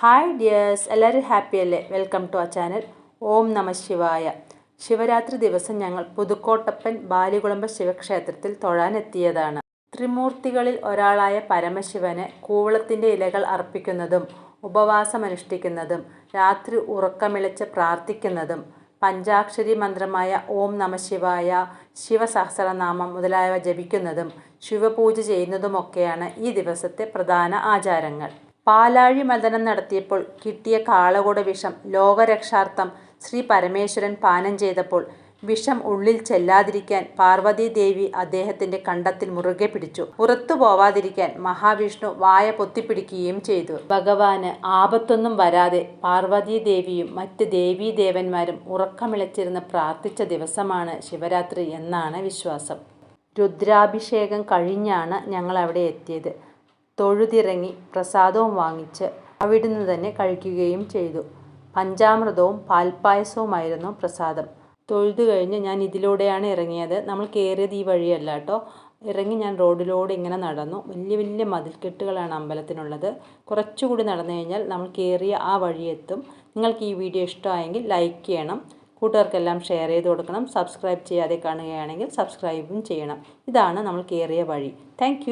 Hi dears, എല്ലാവരും happy അല്ലേ? Welcome to ആ ചാനൽ. ഓം നമ ശിവായ. ശിവരാത്രി ദിവസം ഞങ്ങൾ പുതുക്കോട്ടപ്പൻ ബാലികുളമ്പ ശിവക്ഷേത്രത്തിൽ തൊഴാനെത്തിയതാണ്. ത്രിമൂർത്തികളിൽ ഒരാളായ പരമശിവന് കൂവളത്തിൻ്റെ ഇലകൾ അർപ്പിക്കുന്നതും ഉപവാസമനുഷ്ഠിക്കുന്നതും രാത്രി ഉറക്കമിളച്ച് പ്രാർത്ഥിക്കുന്നതും പഞ്ചാക്ഷരി മന്ത്രമായ ഓം നമ ശിവായ, ശിവസഹസ്രനാമം മുതലായവ ജപിക്കുന്നതും ശിവപൂജ ചെയ്യുന്നതുമൊക്കെയാണ് ഈ ദിവസത്തെ പ്രധാന ആചാരങ്ങൾ. പാലാഴി മഥനം നടത്തിയപ്പോൾ കിട്ടിയ കാളകൂട വിഷം ലോകരക്ഷാർത്ഥം ശ്രീ പരമേശ്വരൻ പാനം ചെയ്തപ്പോൾ വിഷം ഉള്ളിൽ ചെല്ലാതിരിക്കാൻ പാർവതീദേവി അദ്ദേഹത്തിന്റെ കണ്ടത്തിൽ മുറുകെ പിടിച്ചു. പുറത്തു പോവാതിരിക്കാൻ മഹാവിഷ്ണു വായ പൊത്തിപ്പിടിക്കുകയും ചെയ്തു. ഭഗവാന് ആപത്തൊന്നും വരാതെ പാർവതീദേവിയും മറ്റ് ദേവീദേവന്മാരും ഉറക്കമിളച്ചിരുന്ന് പ്രാർത്ഥിച്ച ദിവസമാണ് ശിവരാത്രി എന്നാണ് വിശ്വാസം. രുദ്രാഭിഷേകം കഴിഞ്ഞാണ് ഞങ്ങൾ അവിടെ എത്തിയത്. തൊഴുതിറങ്ങി പ്രസാദവും വാങ്ങിച്ച് അവിടുന്ന് തന്നെ കഴിക്കുകയും ചെയ്തു. പഞ്ചാമൃതവും പാൽപ്പായസവുമായിരുന്നു പ്രസാദം. തൊഴുതു കഴിഞ്ഞ് ഞാൻ ഇതിലൂടെയാണ് ഇറങ്ങിയത്. നമ്മൾ കയറിയത് ഈ വഴിയല്ല കേട്ടോ. ഇറങ്ങി ഞാൻ റോഡിലൂടെ ഇങ്ങനെ നടന്നു. വലിയ വലിയ മതിൽക്കെട്ടുകളാണ് അമ്പലത്തിനുള്ളത്. കുറച്ചുകൂടി നടന്നു കഴിഞ്ഞാൽ നമ്മൾ കയറിയ ആ വഴിയെത്തും. നിങ്ങൾക്ക് ഈ വീഡിയോ ഇഷ്ടമായെങ്കിൽ ലൈക്ക് ചെയ്യണം, കൂട്ടുകാർക്കെല്ലാം ഷെയർ ചെയ്ത് കൊടുക്കണം. സബ്സ്ക്രൈബ് ചെയ്യാതെ കാണുകയാണെങ്കിൽ സബ്സ്ക്രൈബും ചെയ്യണം. ഇതാണ് നമ്മൾ കയറിയ വഴി. താങ്ക്